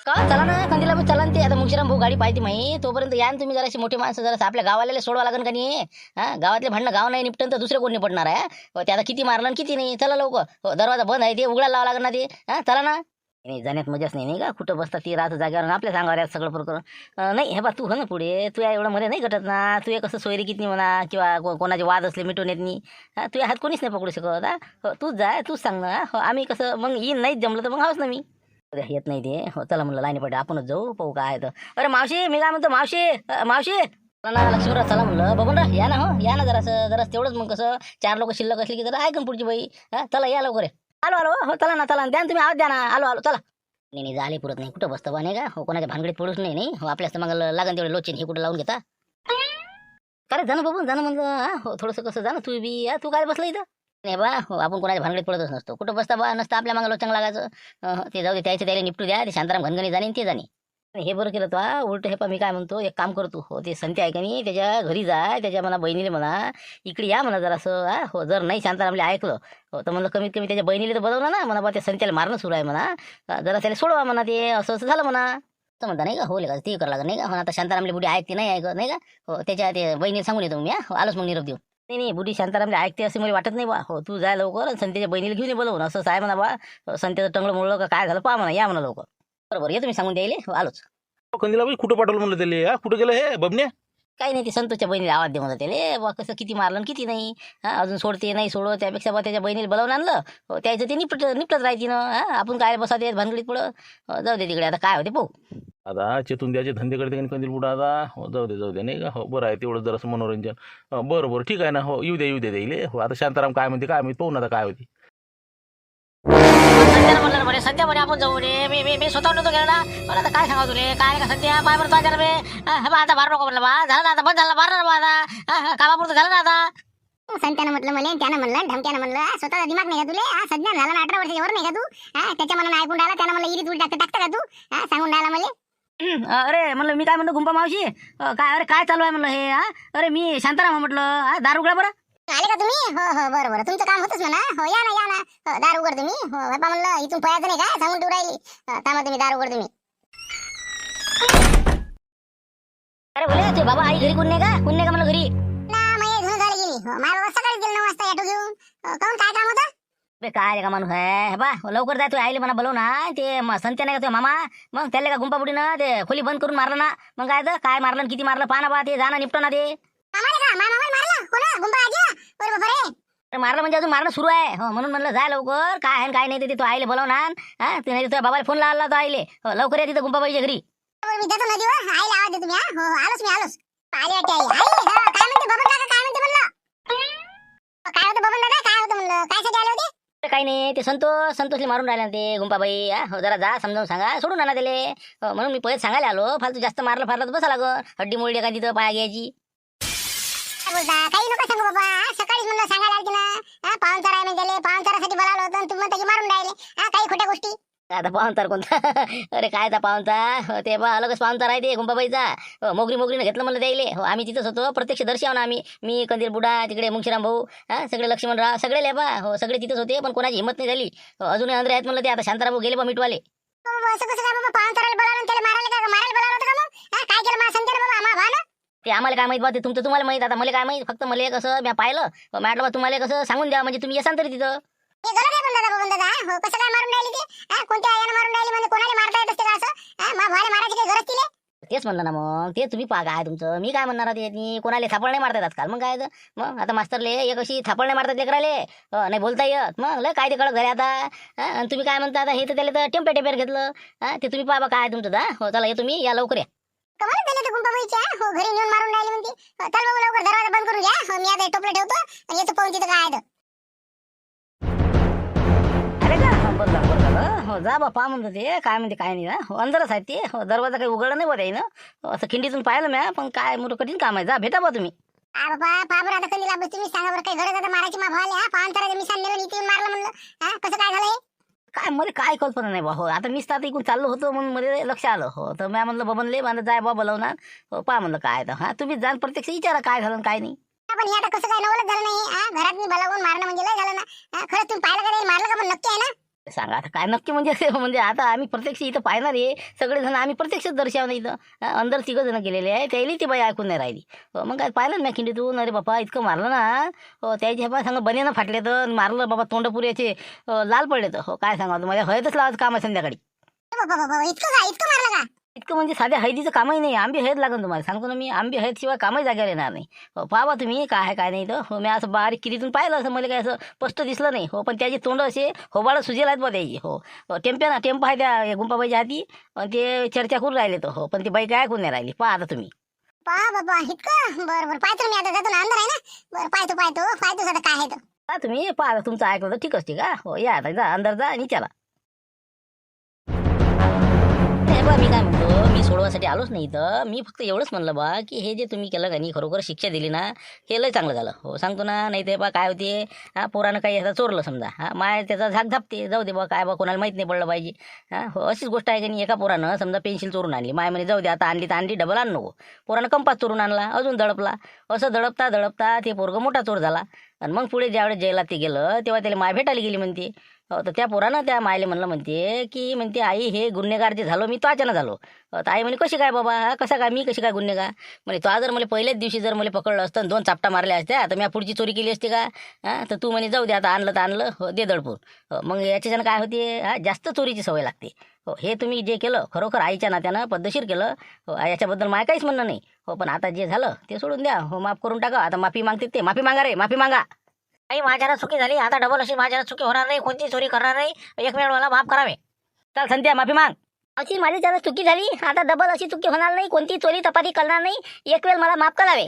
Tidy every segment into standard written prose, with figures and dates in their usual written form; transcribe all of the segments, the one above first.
का चला ना कंदीला मग चला ना ते आता मुंशीराम भाऊ गाडी पाहिजे माही तोपर्यंत या ना तुम्ही जराशी मोठे माणसं जरा आपल्या गावाला सोडवा लागेल का नाही हा गावातले भांडणं गाव नाही निपटन तर दुसरे कोण निपटणार आहे ते आता किती मारलं आणि किती नाही चला लवकर दरवाजा बंद आहे ते उघडायला लावा लागेल ना ते हा चला ना नाही जाण्यात मजाच नाही का कुठं बसता ती राहत जाग्यावर आणि आपल्या सांगावर सगळं प्रकरण नाही हे बा तू हो ना पुढे तू या एवढं मध्ये नाही घटत ना तू कसं सोयरी किती म्हणा किंवा कोणाचे वाद असले मिटून येत नाही तू हात कोणीच नाही पकडू शकत तूच जाय तूच सांग ना आम्ही कसं मग येईन नाहीच जमलं तर मग हाच ना मी येत नाही ते चला म्हणलं लाईनी पडे आपणच जाऊ पाहू काय तर अरे मावशी मी काय म्हणतो मावशी मावशी चला ना लक्ष्मीराव चला म्हणलं बघून रा या ना हो या ना जरासं तेवढंच मग कसं 4 लोक शिल्लक असली की जरा ऐकून पुढची बाई चला या लवकर आलो आलो हो चला ना द्या ना तुम्ही आवाज द्या ना आलो आलो चला नाही झाले पुरत नाही कुठं बसतं बा नाही का हो कोणाच्या भानगडीत पडूच नाही हो आपल्यास मग लागन तेवढे लोचिन हे कुठं लावून घेता अरे जाणं बघून जाणं म्हणलं हो थोडंसं कसं जाणं तू बी तू काय बसलं इथं नाही बा हो आपण कोणाच्या भानगडीत पडतच नसतो कुठं बसता बा नसतं आपल्या मागं लोचन लागायचं ते जाऊ दे त्याला निपटू द्या ते शांताराम घनगणी जाणे ते जाणे हे बरं केलं तो उलट हे मी काय म्हणतो एक काम करतो हो ते संते आहे का नाही त्याच्या घरी जाय त्याच्या म्हणा बहिणीला म्हणा इकडे या म्हणा जरासं हो जर नाही शांतारामला ऐकलं हो तर म्हणलं कमीत कमी त्याच्या बहिणीला तर बोलवलं ना म्हणा बा त्या संत्याला मारणं सुरू आहे म्हणा जरा त्याला सोडवा म्हणा ते असं असं झालं म्हणा तर म्हणता नाही का हो का ते करावं लागलं नाही का हो आता शांतारामला बुडी ऐकते नाही ऐकत नाही का हो त्याच्या ते बहिणीला सांगून येतो मी आलोच मग निरोप देऊ नाही बुडी शांतारामला ऐकते असं मला वाटत नाही बा हो तू जाय लवकर संत्याच्या बहिणीला घेऊन बोलवून असं आहे म्हणा बा संत्याचं टंगलं मुळलं का काय झालं पहा म्हणा या म्हणा लवकर बरोबर ये तुम्ही सांगून द्यायले हो आलोच कंदीला बाई कुठं पाठवलं म्हणलं त्याला कुठं गेलं हे बबने काही नाही ते संतोषच्या बहिणीला आवाज दे म्हणत त्याले बा कसं किती मारलं किती नाही अजून सोडते नाही सोडत त्यापेक्षा बा त्याच्या बहिणीला बोलावून आणलं त्याचं ते निपटत राहायची ना आपण काय बसा ते भानगडीत पुढं जाऊ दे तिकडे आता काय होते पाहू आता चेतून द्यायचे धंदे करते कंदील बुडा आता हो जाऊ दे नाही का हो बरं आहे तेवढं जरासं मनोरंजन बरं ठीक आहे ना हो येऊ दे येईल हो आता शांताराम काय म्हणते काय पाहू ना आता काय होती म्हणलं बरे सध्या बरे आपण जाऊ रे मी स्वतः नव्हतो गेला मला आता काय सांगा तुले काय का सध्या पाय बरं तुझ्या रे आता बार नको म्हणलं बा झालं ना आता बंद झालं बार बा आता कामापुरतं झालं ना आता संत्यानं म्हटलं मला त्यानं म्हणलं धमक्यानं म्हणलं स्वतःचा दिमाग नाही का तुले सध्या झाला ना 18 वर्षाच्या वर नाही का तू त्याच्या मनानं ऐकून राहिला त्यानं मला इरीत उलट टाकता का तू सांगून राहिला मला अरे म्हणलं मी काय म्हणतो गुंपा मावशी काय अरे काय चालू आहे म्हणलं हे अरे मी शांताराम म्हटलं दार उघडा बरं आले का तुम्ही हो बरोबर तुमचं काम होतच म्हणा हो या ना दार उघड तुम्ही हो बाबा म्हणलं इथून पळायचं नाही का सांगून ठेवू राहिली थांबा तुम्ही दार उघड तुम्ही अरे बोले ते बाबा आई घरी कोण नाही का म्हणलं घरी ना माझी धुणं झाली गेली हो माझ्या बाबा सकाळी गेले 9 वाजता ऑटो घेऊन काहून काय काम होतं काय रे का माणूस आहे बा लवकर जाय तू आईले म्हणा बोलव ना ते संत्या नाही का तुझ्या मामा मग त्याला का गुंपाबुडीनं ते खोली बंद करून मारलं ना मग काय तर काय मारलं किती मारलं पहा ना बा ते जाणं निपटो ना ते मारलं कोणा गुंबा आजी बरोबर बरे मारलं म्हणजे अजून मारणं सुरू आहे हो म्हणून म्हणलं जाय लवकर काय आहे काय नाही ते तू आईले बोलव ना ते नाही तुझ्या बाबाला फोन लावला तो आईले लवकर या तिथं गुंपाबाईच्या घरी मी देतो नदीवर आईला आवाज देतो मी हो आलोच मी आलोच आली वाटते आई काय म्हणते बबन काका काय म्हणते म्हणलं काय होतं बबन दादा काय होतं म्हणलं काय साठी आले होते काही नाही ते संतोषले मारून राहिले ना ते गुंपाबाई हो जरा जा समजावून सांगा सोडून आणा त्याले म्हणून मी पहिले सांगायला आलो फालतू जास्त मारलं फारलं तर बसा लागल हड्डी मोडली का तिथं पाया घ्यायची बोलता काही नको सांगू बाबा सकाळीच म्हणलं सांगायला आलती ना पाहुणचार आहे म्हणजे पाहुणचारासाठी बोलावलं होतं तुम्ही म्हणता की मारून राहिले काही खोट्या गोष्टी आता पाहुणचार कोणता अरे कायचा पाहुणचार ते बा अलगच पाहुणचार आहे ते गुंपाबाईचा मोगरीनं घेतलं म्हणलं द्यायले हो आम्ही तिथंच होतो प्रत्यक्ष दर्शी आहो ना आम्ही मी कंदील बुडा तिकडे मुंशीराम भाऊ सगळे लक्ष्मणराव सगळे लेबा हो सगळे तिथंच होते पण कोणाची हिंमत नाही झाली अजूनही अंदर आहेत म्हणलं ते आता शांताराम भाऊ गेले बा मिटवाले असं कसं काय बाबा पाहुणचाराला बोलावलं त्याला मारायला बोलावलं होतं का मग काय केलं मला संजय बाबा आम्हा भान ते आम्हाला काय माहित बा ते तुमचं तुम्हाला माहित आता मला काय माहित फक्त मला कसं मी पाहिलं म्हटलं बा तुम्हाला कसं सांगून द्या म्हणजे तुम्ही येसान तरी तिथं हे गलत आहे पण दादा बबन दादा हो कसं काय मारून राहिली ते कोणत्या यानं मारून राहिली म्हणजे कोणाला मारता येत असते का असं मा भाले मारायची काही गरज तिले तेच म्हणलं ना मग ते तुम्ही पहा काय तुमचं मी काय म्हणणार ते कोणाला थापड नाही मारतात आजकाल मग काय मग आता मास्तरले एक अशी थापड नाही मारतात लेकराले नाही बोलता येत मग लय काय ते कळत घरी आता आणि तुम्ही काय म्हणता आता हे तर त्याला तर टेम्पेर घेतलं ते तुम्ही पहा काय तुमचं दा हो चला हे तुम्ही या लवकर या कमाल झाले तर गुंपाबाईच्या हो घरी नेऊन मारून राहिली म्हणते चल बाबा लवकर दरवाजा बंद करून घ्या हो मी आता टोपलं ठेवतो आणि येतो पाहून तिथं काय आहे अरे का बरं झालं हो जा बा पहा म्हणतो ते काय म्हणते काय नाही ना हो अंदरच आहे ते हो दरवाजा काही उघडला नाही बघा ना असं खिंडीतून पाहिलं म्या पण काय मोठं कठीण काम आहे जा भेटा बा तुम्ही बाबा पाबर आता कधी लागलो तुम्ही सांगा बरं काही घडत आता मारायची मा भाले पाहुणचाराच्या मिसाल नेलं इथे मारलं म्हणलं कसं काय झालंय काय मला काय कल्पना नाही बा हो आता मीच तर आता इकडून चाललो होतो म्हणून मध्ये लक्ष आलं हो तर मी म्हणलं बबनले मला जाय बा बोलवणार हो पहा म्हणलं काय तर तुम्ही जाण प्रत्यक्ष विचारा काय झालं काय नाही पण हे आता कसं काय नवलच झालं नाही घरात मी बोलावून मारणं म्हणजे लय झालं ना खरंच तुम्ही पाहिलं का नाही मारलं का पण नक्की आहे सांगा आता काय नक्की म्हणजे म्हणजे आता आम्ही प्रत्यक्ष इथं पाहणार आहे सगळेजण आम्ही प्रत्यक्षच दर्शवणार इथं अंदर तिघं जण गेलेले आहे त्याला ती बाई ऐकून नाही राहिली मग काय पाहिलं ना खिंडीतून अरे बापा इतकं मारलं ना त्याची बाबा सांगा बनेनं फाटले तर मारलं बाबा तोंडपुऱ्याचे लाल पडले तर हो काय सांगा तुम्हाला हळदच लावायचं काम आहे संध्याकाळी इतकं मारलं का इतकं म्हणजे साध्या हळदीचं कामही नाही आंबे हळद लागेल तुम्हाला सांगतो ना मी आंबे हळद शिवाय कामही जागेवर येणार नाही हो पाहा तुम्ही काय आहे काय नाही तर हो मी असं बारीक किरीतून पाहिलं असं मला काय असं स्पष्ट दिसलं नाही हो पण त्याची तोंड असे होबाळं सुजेल आहेत बा त्याची हो टेम्पो आहे त्या गुंपाबाईच्या हाती ते चर्चा करून राहिले तर हो पण ती बाई काय ऐकून नाही राहिली पहा आता तुम्ही पहा बाबा इतकं बरं पाहतो मी आता जातो ना अंदर आहे ना बरं पाहतो आता काय आहे तर पहा तुम्ही पहा तुमचं ऐकलं तर ठीकच ठीक आहे हो या आता जा अंदर जा आणि चला बा मी काय म्हणतो मी सोडवासाठी आलोच नाही तर मी फक्त एवढंच म्हणलं बा की हे जे तुम्ही केलं का नाही खरोखर शिक्षा दिली ना हे लय चांगलं झालं हो सांगतो ना नाही ते बा काय होते पोरानं काही ह्याचा चोरलं समजा माय त्याचा झाक झापते जाऊ दे बा काय बा कोणाला माहीत नाही पडलं पाहिजे हो अशीच गोष्ट आहे की नाही एका पोरानं समजा पेन्सिल चोरून आणली माय म्हणे जाऊ दे आता आणली तर आणली डबल आण नको पोरानं कंपास चोरून आणला अजून दडपला असं दडपता ते पोरगं मोठा चोर झाला आणि मग पुढे ज्यावेळेस जेलात ते गेलं तेव्हा त्याला माय भेटायला गेली म्हणते हो तर त्या पोरानं त्या मायले म्हणलं म्हणते आई हे गुन्हेगार जे झालो मी तो अचानक झालो तर आई म्हणे कशी काय बाबा कसा काय मी कशी काय गुन्हेगार म्हणे तो जर मला पहिल्याच दिवशी जर मला पकडलं असतं 2 चापटा मारल्या असत्या तर मी पुढची चोरी केली असती का तर तू म्हणे जाऊ दे आता आणलं तर आणलं हो दे दडपून मग याच्यानं काय होते जास्त चोरीची सवय लागते हो हे तुम्ही जे केलं खरोखर आईच्या नात्यानं पद्धतशीर केलं हो याच्याबद्दल मला काहीच म्हणणं नाही हो पण आता जे झालं ते सोडून द्या हो माफ करून टाका आता माफी मागते ते माफी मागा रे माफी मागा आई माझ्यानं चुकी झाली आता डबल अशी माझ्यानं चुकी होणार नाही कोणती चोरी करणार नाही एक वेळ मला माफ करावे चल संध्या माफी माग अशी माझी ज्यानं चुकी झाली आता डबल अशी चुकी होणार नाही कोणती चोरी तपाती करणार नाही एक वेळ मला माफ करावे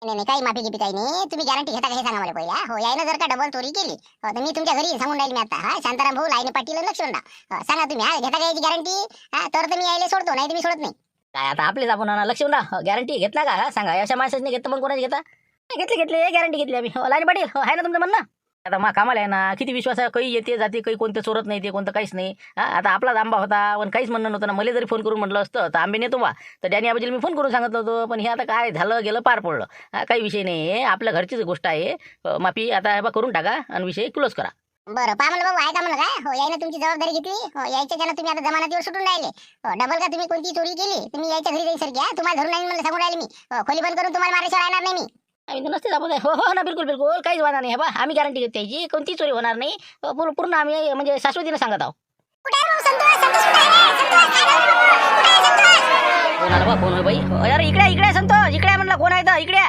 नाही काही माफी गिपी काही नाही तुम्ही गॅरंटी घेता का हे सांगा मला पहिला हो यायनं जर का डबल चोरी केली तर मी तुमच्या घरी सांगून राहील मी आता शांताराम भाऊ लाईने पाटील लक्ष्मणराव सांगा तुम्ही घेता का याची गॅरंटी तर मी यायला सोडतो नाही तुम्ही सोडत नाही काय आता आपलेच आपण लक्ष्मणराव गॅरंटी घेतला का सांगा अशा माणसाने घेतलं मग कोणाची घेता घेतले गॅरंटी घेतली आम्ही लाईन पाटील आहे ना तुमचं म्हणणं आता मा कामाला आहे ना किती विश्वास आहे काही येते जाते काही कोणतं चोरत नाही ते कोणतं काहीच नाही आता आपलाच आंबा होता पण काहीच म्हणणं नव्हतं ना मला जरी फोन करून म्हटलं असतं तर आंबे नेतो बा तर डॅनी आबाजीला मी फोन करून सांगितलं होतं पण हे आता काय झालं गेलं पार पडलं काही विषय नाही आपल्या घरचीच गोष्ट आहे माफी आता बा करून टाका आणि विषय क्लोज करा बरं पहा म्हणलं बाबा आहे का म्हणलं काय हो यायनं तुमची जबाबदारी घेतली हो यायच्या ज्यानं तुम्ही आता जमानतीवर सुटून राहिले डबल का तुम्ही कोणती चोरी केली तुम्ही यायच्या घरी जाईन घ्या तुम्हाला धरून नाही म्हणलं सांगून राहिले मी खोली बंद करून तुम्हाला मारायला राहणार नाही मी आम्ही तर नसतेच आपण हो ना बिलकुल काहीच होणार नाही बा आम्ही गॅरंटी घेत त्याची कोणती चोरी होणार नाही पूर्ण आम्ही म्हणजे शाश्वतीनं सांगत आहोत कोणाला बा कोण बाई अरे इकडे संतोष इकडे म्हणलं कोण आहे तर इकडे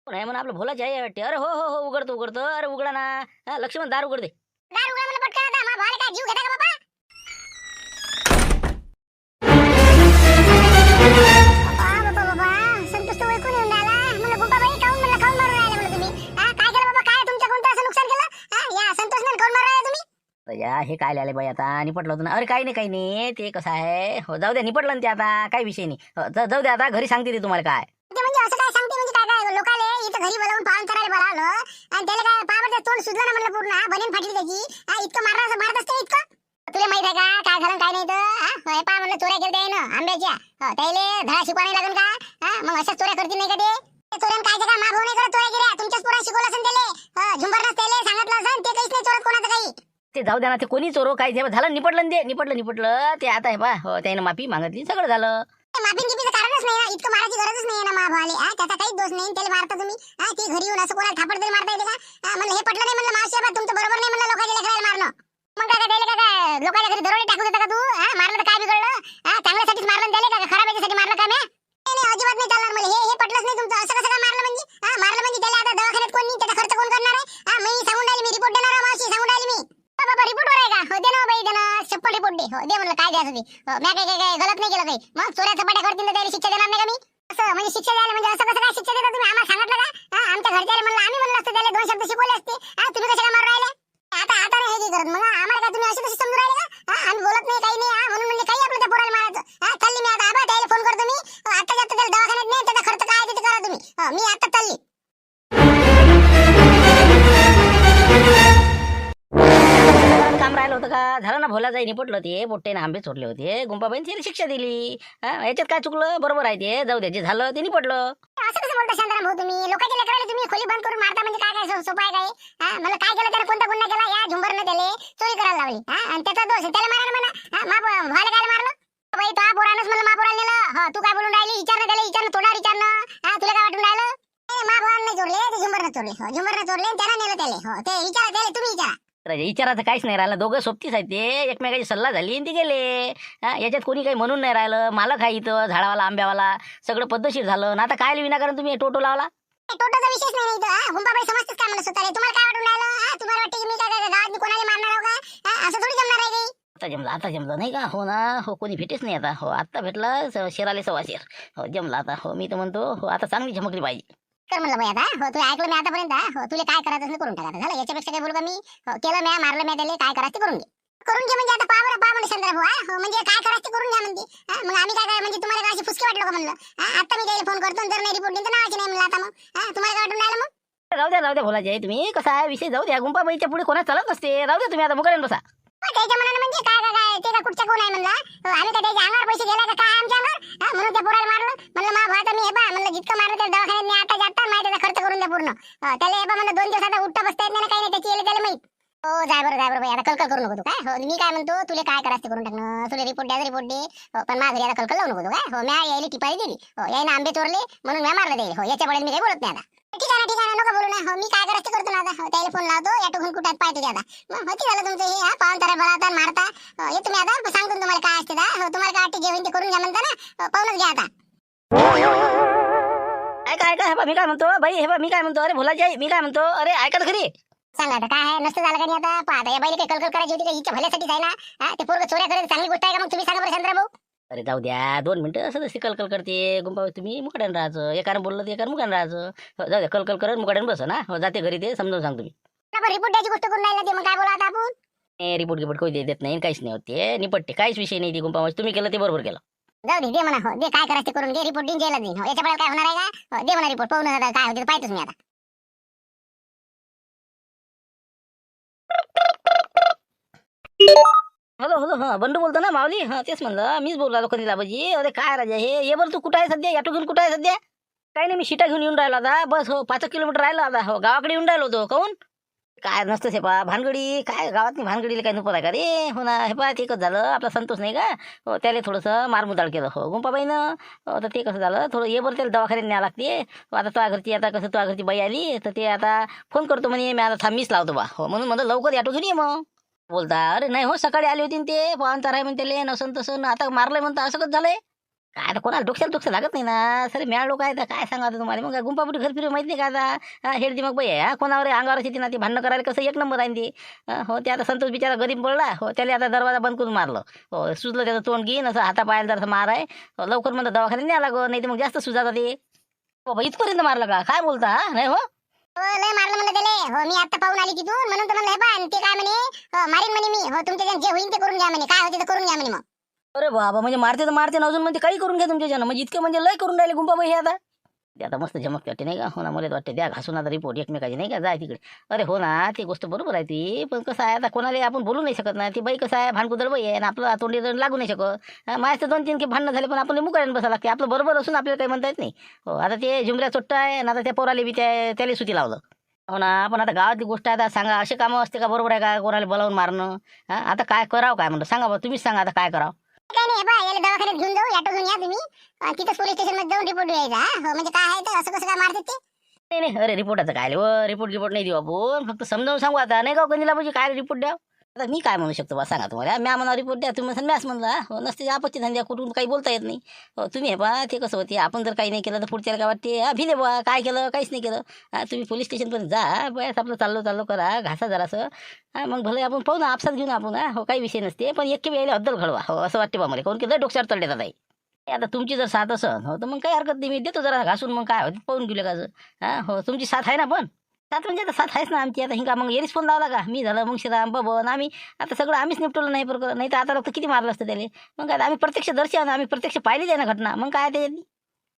कोण आहे म्हणा आपलं भोलाच आहे वाटते अरे हो उघडतो अरे उघडा ना लक्ष्मण दार उघडते जीव घेता का बाबा या हे काय आले बाई आता निपटलं होतं ना अरे काही नाही ते कसं आहे हो जाऊ द्या निपटलं ना ते आता काही विषय नाही जाऊ द्या आता घरी सांगते ते तुम्हाला काय म्हणजे असं काय सांगते म्हणजे काय लोकाले इथं घरी बोलावून पाहून करायला बोलावलं आणि त्याला काय पावर तोंड सुजलं ना म्हणलं पूर्ण बनेन फाटली त्याची इतकं मारत असते इतकं तुला माहित आहे का काय झालं काय नाही तर हे पहा म्हणलं चोऱ्या केल्या ना आंब्याच्या त्याले धडा शिकवा नाही लागेल का मग अशाच चोऱ्या करतील नाही का ते चोऱ्यान काय का मा भाऊ नाही करत चोऱ्या केल्या तुमच्याच पोरा शिकवलं असेल त्याले झुंबरनच त्याले सांगितलं असेल ते काहीच नाही चोरत कोणाचं काही ते जाऊ द्या ना ते कोणी चोरो काही झालं निपटलं ते आता आहे बा हो त्यानं माफी मागितली सगळं झालं माफी गिपीचं कारणच नाही ना इतकं मारायची गरजच नाही ना मा भावाले त्याचा काहीच दोष नाही त्याला मारता तुम्ही ती घरी येऊन असं कोणाला थापड तरी मारता येते का म्हणलं हे पटलं नाही म्हणलं मावशी बा तुमचं बरोबर नाही म्हणलं लोकांच्या लेकराला मारणं मग काय त्याला काय लोकांच्या घरी दरोडे टाकू देता का तू मारलं तर काय बिघडलं चांगल्यासाठीच मारलं त्याला का खराब याच्यासाठी मारलं का नाही अजिबात नाही चालणार मला हे पटलंच नाही तुमचं असं कसं काय मारलं म्हणजे त्याला आता दवाखान्यात कोण नाही त्याचा खर्च कोण करणार आहे मी सांगून राहिली मी रिपोर्ट देणार मावशी सांगून राहिली मी बाबा रिपोर्ट वर आहे का हो दे ना बाई दे ना चप्पल रिपोर्ट दे हो दे म्हणलं काय द्यायचं ते मी काय गलत नाही केलं काही मग चोऱ्या चपाट्या करतील तर त्याला शिक्षा देणार नाही का मी असं म्हणजे शिक्षा द्यायला म्हणजे असं कसं काय शिक्षा देता तुम्ही आम्हाला सांगितलं का आमच्या घरच्याला म्हणलं आम्ही म्हणलं असतं त्याला 2 शब्द शिकवले असते तुम्ही कशा काय मारू राहिले आता नाही हे करत मग आम्हाला काय तुम्ही असे तसे समजून राहिले का आम्ही बोलत नाही काही नाही म्हणून म्हणजे काही आपलं त्या पोराला मारायचं चालली मी आता आबा त्याला फोन करतो मी आता जास्त त्याला दवाखान्यात नाही त्याचा खर्च काय आहे ते करा तुम्ही मी आता चालली काम काम राहिलं होतं का? झालं ना, भोला जाई निपटलं ते, पोट्टेने आंबे सोडले होते, गुंपाबाईने त्याला शिक्षा दिली. याच्यात काय चुकलं? बरोबर आहे ते, जाऊ द्या, जे झालं ते निपटलं. असं कसं बोलता शांताराम भाऊ तुम्ही? लोकांच्या लेकराला तुम्ही खोली बंद करून मारता म्हणजे काय काय सोपं आहे काय? मला काय केलं त्याला? कोणता गुन्हा केला? या झुंबरनं त्याला चोरी करायला लावली आणि त्याचा दोष आहे, त्याला मारा ना म्हणा. व्हायला काय मारलं बाई? तो पोरानंच मला महापोराला नेलं. तू काय बोलून राहिली? विचारणं त्याला, विचारणं तोंडावर विचारणं. तुला काय वाटून राहिलं? महापोरानं चोरले, ते झुंबरनं चोरले. झुंबरनं चोरले आणि त्याला नेलं त्याला. ते विचारा त्याला, तुम्ही विचारा. विचारायचं काहीच नाही राहिलं, दोघं सोबतीच आहेत ते, एकमेकाची सल्ला झाली आणि ते गेले. याच्यात कोणी काही म्हणून नाही राहिलं. मालक आहे इथं, झाडावाला आंब्यावाला, सगळं पद्धतशीर झालं ना. आता काय विनाकारण तुम्ही टोटो लावला? टोटोचा विषयच नाही इथं. हुंबाबाई समजतेच काय म्हणत स्वतःला. तुम्हाला काय वाटून राहिलं? तुम्हाला वाटतं की मी काय गावात कोणाला मारणार आहो का? असं थोडी जमणार आहे काही. आता जमलं नाही का? हो ना, हो, कोणी भेटेच नाही आता. हो, आता भेटला शेराले सव्वा शेर. हो, जमला आता. हो, मी तर म्हणतो, हो, आता चांगली झमकली पाहिजे. कर म्हणलं बाई आता. हो, तू ऐकलं मी आतापर्यंत. हो, तुला काय करायचं असेल करून टाका. झालं, याच्यापेक्षा काय बोलू का मी? केलं म्या, मारलं म्या त्याला, काय करायचं ते करून घे. करून घे म्हणजे आता पा म्हणजे चंद्रभाऊ. हो, म्हणजे काय करायचं ते करून घ्या म्हणते. मग आम्ही काय म्हणजे तुम्हाला काय अशी फुसकी वाटलं का म्हणलं? आता मी त्याला फोन करतो, जर नाही रिपोर्ट देईन तर नावाची नाही म्हणलं आता. मग तुम्हाला काय वाटून राहिलं मग? राहू द्या भोलाजी, तुम्ही कसा आहे विषय जाऊ द्या. गुंपाबाईच्या पुढे कोणा चालत नसते. राहू द्या तुम्ही आता, मुकाडून बसा. त्याच्या मनानं म्हणजे काय काय काय ते का कुठच्या कोण आहे म्हणलं? आम्ही काय त्याच्या अंगावर पैसे गेला का काय आमच्या अंगावर? म्हणून त्या पोराला मारलं. म्हणलं मा भाऊ आता मी हे बा म्हणलं जितकं मारलं त्या दवाखान्यात मी आता जाता माहिती त्याचा खर्च करून द्या पूर्ण. त्याला हे बा म्हणलं 2 दिवस आता उठता बसता येत नाही काही नाही, त्याची येले त्याला माहित. हो, जाय बरं बाई, आता कलकल करू नको तू काय. हो, मी काय म्हणतो, तुला काय करायचं ते करून टाकणं. तुला रिपोर्ट द्यायचा रिपोर्ट दे. पण माझ्या घरी आता कलकल लावू नको तू काय. हो, म्या यायला टिपाई दिली. हो, यायनं आंबे चोरले म्हणून म्या मारलं त्याला. हो, याच्या मी काही बोलत नाही आता. ठीक आहे ना, नको बोलू ना. हो, मी काय करायचं ते करतो ना आता. हो, त्याला फोन लावतो, या टोकून कुठे पाहतो ते आता. मग होती झालं तुमचं हे पाहून तारा बळावता मारता. हे तुम्ही आता सांगतो तुम्हाला काय असते दा. हो, तुम्हाला काय वाटते जे होईल ते करून घ्या म्हणता ना. पाहूनच घ्या आता. ऐका हे बा, मी काय म्हणतो बाई, हे बा मी काय म्हणतो, अरे भोलाजी मी काय म्हणतो, अरे ऐका तर खरी. सांगा आता काय आहे, नसतं झालं का नाही आता. पाहता या बाईला काही कलकल करायची होती का? हिच्या भल्यासाठीच आहे ना. ते पोरगं चोऱ्या करायची चांगली गोष्ट आहे का? मग तुम्ही सांगा बरं चंद्रभाऊ. अरे जाऊ द्या, 2 मिनिटं असं तशी कलकल करते गुंपाबाई. तुम्ही मुकाड्यानं राहायचं, एकानं बोललं तर एकानं मुकाड्यानं राहायचं. हो, जाऊ द्या, कलकल करत मुकाड्यानं बस ना. हो, जाते घरी, ते समजावून सांग तुम्ही. रिपोर्ट द्यायची गोष्ट करून राहिला ते, मग काय बोला आता आपण? रिपोर्ट गिपोर्ट काही देत नाही, काहीच नाही होते, निपटते, काहीच विषय नाही. ती गुंपाबाई तुम्ही केलं ते बरोबर केलं. जाऊ दे म्हणा. हो, दे काय करायचं ते करून घे. रिपोर्ट देऊन द्यायला देईन. हो, याच्या काय होणार आहे का? दे म्हणा रिपोर्ट, पाहून काय होते पाहतोच मी आता. हॅलो हा, बंडू बोलतो ना माऊली. हा, तेच म्हणलं, मीच बोललो कधीला बाजी. अरे काय राजा हे, ये बरं तू कुठं आहे सध्या? ऑटो घेऊन कुठं आहे सध्या? काही नाही, मी शिटा घेऊन येऊन राहिलो आता. बस हो, 5 किलोमीटर राहिलो आता. हो, गावाकडे येऊन राहिलो होतो. काहून काय नसतं हे पा भानगडी, काय गावातली भानगडीला काय नुपत आहे का रे? हो ना, हे पा ते कसं झालं, आपला संतोष नाही का? हो, त्याला थोडंसं मारमुदाळ केलं. हो, गुंपाबाईनं. तर ते कसं झालं, थोडं ये बरं त्याला दवाखान्यात न्यावं लागते. हो, आता तुझ्या घरची आता कसं तुझ्या घरची बाई आली तर ते आता फोन करतो म्हणे. मी आता थांब, मीच लावतो बा. हो, म्हणून म्हणलं लवकर ऑटो घेऊन ये मग. बोलता अरे नाही हो, सकाळी आली होती न ते पाहून ताराय म्हणते त्याला नसन तसं, आता मारलंय म्हणतं. असं कसं झालंय? काय आता कोणाला डोक्याला लागत नाही ना. सर म्या लोक आहे तर काय सांगा आता तुम्हाला. मग गुंपापुटी घर फिरू माहिती नाही का आता? हेड मग बाई आहे कोणावर अंगावर येते ना, ती भांडणं करायला कसं 1 नंबर आहे ते. हो, ते आता संतोष बिचारा गरीब पडला. हो, त्याला आता दरवाजा बंद करून मारलं. हो, सुजलं त्याचं तोंड घेईन असं हातापायाला जर मार आहे. हो, लवकर म्हणतं दवाखान्यात न्यावं लागो, नाही तर मग जास्त सुजाता ते. हो, इथपर्यंत मारलं का? काय बोलता? हा नाही हो, लय मारलं म्हणलं त्याला. हो, मी आता पाहून आली तिथून म्हणून तर म्हणलं हे पहा. ते काय म्हणे, मारीन म्हणे मी. हो, तुमच्या जे होईल ते करून घ्या म्हणे. काय होते ते करून घ्या म्हणे. मग अरे बाबा, म्हणजे मारते तर मारते ना, अजून म्हणजे काही करून घ्या तुमच्या जण. म्हणजे इतके म्हणजे लय करून राहिले गुंपाबाई हे आता. ते आता मस्त झमकते वाटते नाही का? हो ना, मला वाटते द्या घासून आता रिपोर्ट एकमेकाची नाही का, जाय तिकडे. अरे हो ना, ती गोष्ट बरोबर आहे ती. पण कसं आहे आता, कोणाला आपण बोलू नाही शकत ना. ती बाई कसं आहे, भांडकुदळ बाई आहे आणि आपलं तोंडी लागू नाही शकत. माझ्या 2-3 की भांडणं झाले, पण आपण मुकायला बसावं लागते. आपलं बरोबर असून आपल्याला काही म्हणता येत नाही. हो, आता ते झुमऱ्या चोट्टा आहे आणि आता त्या पोराला बी त्याला सुती लावलं. हो ना, पण आता गावातली गोष्ट आहे. आता सांगा, असे कामं असते का? बरोबर आहे का कोणाला बोलावून मारणं? आता काय करावं काय म्हणतो सांगा बा, तुम्हीच सांगा आता काय करावं. काय नाही बा, याला दवाखान्यात घेऊन जाऊ, ऑटो घेऊन या तुम्ही. तिथं पोलीस स्टेशन मध्ये जाऊन रिपोर्ट द्यायचा. हो, म्हणजे काय आहे तर असं कसं काय मारतात ते? नाही, अरे रिपोर्टाचं काय रिपोर्ट नाही देऊ आपण. फक्त समजावून सांगू आता नाही का गणीला म्हणजे काय रिपोर्ट द्या. आता मी काय म्हणू शकतो बा सांगा तुम्हाला. म्या म्हणा रिपोर्ट द्या, तुम्ही म्हणा मॅच म्हणला. हो, नसते आपत्ती धंद्या कुठून काही बोलता येत नाही. हो, तुम्ही हे बा ते कसं होते, आपण जर काही नाही केलं तर पुढच्याला काय वाटते, भिले बा काय केलं, काहीच नाही केलं. तुम्ही पोलीस स्टेशनपर्यंत जा, बस आपलं चाललो करा घासा जरासं. मग भले आपण पाहू ना, आपसात घेऊन आपण. हो, काही विषय नसते, पण एक वेळेला हद्दल घडवा. हो, असं वाटते बा मला. कोण केलं डोक्यावर चढले जात आहे. आता तुमची जर साथ असन हो तर मग काही हरकत नाही, मी देतो जरा घासून. मग काय होते पाहून गेले का? हो, तुमची साथ आहे ना. पण साथ म्हणजे आता साथ आहेच ना आमची. आता हिंका मग येरीच फोन लावला का? मी झालं मग श्रीराम बबन आम्ही आता सगळं आम्हीच निपटवलं नाही बरोबर. नाही तर आता लोक किती मारलं असतं त्याला. मग काय आम्ही प्रत्यक्ष दर्शन, आम्ही प्रत्यक्ष पाहिलीच आहे ना घटना. मग काय ते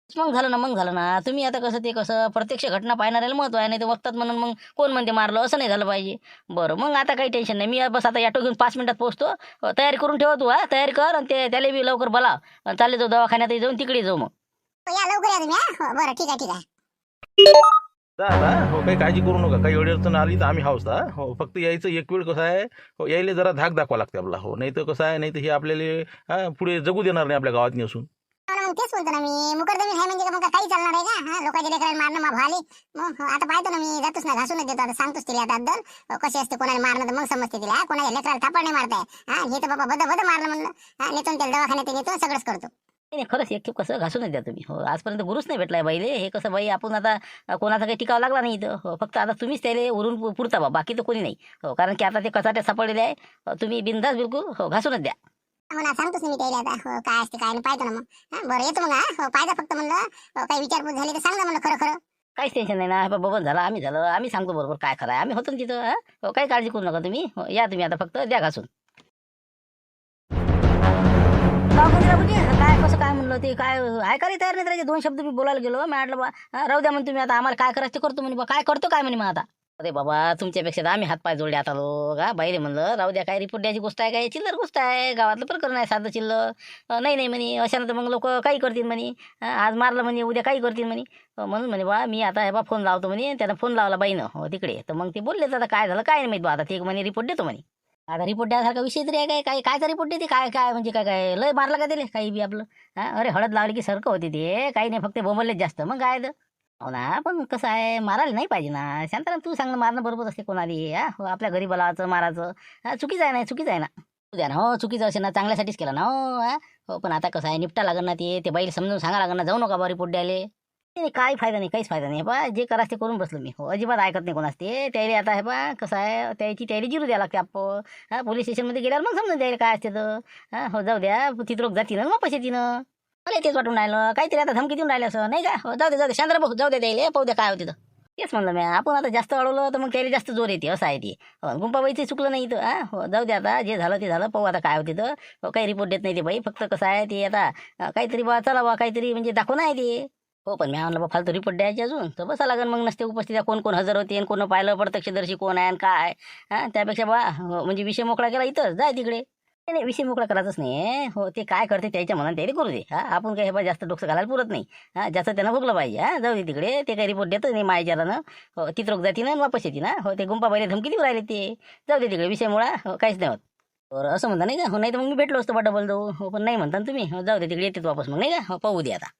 मग झालं ना. तुम्ही आता कसं ते कसं प्रत्यक्ष घटना पाहणाऱ्याला महत्व आहे, नाही तर बघतात म्हणून मग कोण म्हणते मारलं, असं नाही झालं पाहिजे. बरं मग आता काही टेन्शन नाही. मी बस आता ऑटो घेऊन 5 मिनिटात पोहोचतो. तयारी करून ठेवा तू, तयारी कर आणि त्याला बी लवकर बोलाव. चालले जाऊ दवाखान्यात जाऊन तिकडे जाऊ मग. या लवकर या तुम्ही हा. बरं ठीक आहे ठीक आहे. जा आता हो, काही काळजी करू नका. काही अडचण आली तर आम्ही हाऊस हो. फक्त यायचं एक वेळ कसं आहे हो, यायला जरा धाक दाखवा लागते आपला हो. नाही तर कसं आहे, नाही तर हे आपल्याला पुढे जगू देणार नाही आपल्या गावात नसून. मग तेच बोलतो ना मी. मुकरदमी आहे म्हणजे मग काही चालणार आहे का? हा लोकांच्या लेकराला मारणं मा भाले. मग आता पाहतो ना मी, जातोच ना, घासूनच देतो. आता सांगतोच तिला आता अद्दल कशी असते, कोणाला मारणं तर मग समजते तिला. कोणाच्या लेकराला थापड नाही मारताय. हा हे तर बाबा बद मारलं म्हणलं. हा नेतो त्याला दवाखान्यात नेतो, सगळंच करतो. नाही खरंच एक खेप कसं घासूनच द्या तुम्ही हो. आजपर्यंत गुरुच नाही भेटलाय बाईले. हे कसं बाई आपण आता कोणाचा काही टिकाव लागला नाही इथं हो. फक्त आता तुम्हीच त्याला उरून पुरता बा, बाकी तर कोणी नाही हो. कारण की आता ते कचाटे सापडलेले आहे. तुम्ही बिनधास्त बिलकुल हो घासूनच द्या. हो ना, सांगतोच ना मी त्याला आता हो, काय असते काय नाही पाहतो ना मग. हा बरं येतो मग. हा हो, पाहिजे फक्त म्हणलं काही विचारपूस झाली तर सांगा म्हणलं खरं खरं. काहीच टेन्शन नाही ना. बबन झालं, आम्ही झालं, आम्ही सांगतो बरोबर काय खरं आहे. आम्ही होतो ना तिथं हो. काही काळजी करू नका तुम्ही हो. या तुम्ही आता फक्त द्या घासून. काय कसं काय म्हणलं ते काय ऐकायला तयार नाही. त्याचे 2 शब्द मी बोलायला गेलो. मी म्हटलं बा राहू द्या म्हणून तुम्ही आता आम्हाला काय करायचं ते करतो म्हणे बा. काय करतो काय म्हणे मग आता. अरे बाबा तुमच्यापेक्षा तर आम्ही हातपाय जोडले आता लोक. बाईले म्हणलं राहू द्या, काय रिपोर्ट द्यायची गोष्ट आहे, काय चिल्लर गोष्ट आहे. गावातलं प्रकरण आहे साधं चिल्लर. नाही नाही म्हणे अशानं तर मग लोक काही करतील म्हणे. आज मारलं म्हणे उद्या काही करतील म्हणे. म्हणून म्हणे बा मी आता हे बा फोन लावतो म्हणे. त्यानं फोन लावला बाईनं हो तिकडे. तर मग ते बोलले आता काय झालं काय नाही माहित बा. आता ते म्हणे रिपोर्ट देतो म्हणे. आता रिपोर्ट द्यासारखा विषय तरी आहे काय? कायचा रिपोर्ट देते काय काय म्हणजे काय काय लय मारलं का दिले काही बी आपलं. अरे हळद लागली की सारखं होते ते. काही नाही फक्त बोंबललेच जास्त मग काय तर. हो ना, पण कसं आहे मारायला नाही पाहिजे ना. शांताराम तू सांग ना, मारणं बरोबर असते कोणाला हो. आपल्या घरी बोलावायचं मारायचं चुकीचं आहे ना, चुकीचं आहे ना. द्या ना हो. चुकीचं असेल ना, चांगल्यासाठीच केलं ना हो. हो पण आता कसं आहे निपटा लागणार ना ते बाईला समजून सांगा लागणार ना. जाऊ नका बा रिपोर्ट द्यायला. नाही काही फायदा नाही, काहीच फायदा नाही. बा जे करायचं ते करून बसलो मी हो. अजिबात ऐकत नाही कोणाच ते. त्याला आता हे बा कसं आहे त्याची जिरू द्यावं लागते आपण. पोलीस स्टेशनमध्ये गेल्यावर मग समजून द्यायला काय असते तर. हो जाऊ द्या, तिथं लोक जातील ना वापस येतील. मला तेच वाटून राहिलं काहीतरी आता धमकी देऊन राहिलं असं नाही का हो. जाऊ दे शांत भाऊ, जाऊ दे द्यायला पाहू द्या काय होते तर. तेच म्हणलं मी, आपण आता जास्त अडवलं तर मग त्याला जास्त जोर येते असं आहे ते हो. गुंपाबाईचं चुकलं नाही इथं हो. जाऊ दे आता जे झालं ते झालं, पाहू आता काय होते तर हो. काही रिपोर्ट देत नाही ते बाई. फक्त कसं आहे ते आता काहीतरी बा चला बा काहीतरी म्हणजे दाखवून आहे ते हो. पण मी म्हणलं बा फालतू रिपोर्ट द्यायचे अजून तर बसा लागेल मग. नसते उपस्थित कोण कोण हजर होते आणि कोण पाहिलं प्रत्यक्षदर्शी कोण आहे आणि काय. त्यापेक्षा बा म्हणजे विषय मोकळा केला इथंच जाय तिकडे. नाही नाही, विषय मोकळा करायचाच नाही हो. ते काय करते त्याच्या मनात त्याला करू दे. आपण काही हे बा जास्त डोकं घालायला पुरत नाही. जास्त त्यांना भोगलं पाहिजे. जाऊ दे तिकडे. ते काही रिपोर्ट देतच नाही माझ्यानं हो. तिथं जाती ना वापस येते ना हो. ते गुंपाबाईला धमकी देऊ राहिले ते. जाऊ दे तिकडे विषय मुळा हो, काहीच नाही होत. बरं असं म्हणता नाही का हो. नाही तर मग मी भेटलो असतो बा डबल जाऊ हो. पण नाही म्हणता ना तुम्ही हो. जाऊ दे तिकडे येते वापस मग नाही का हो. पाहू दे आता.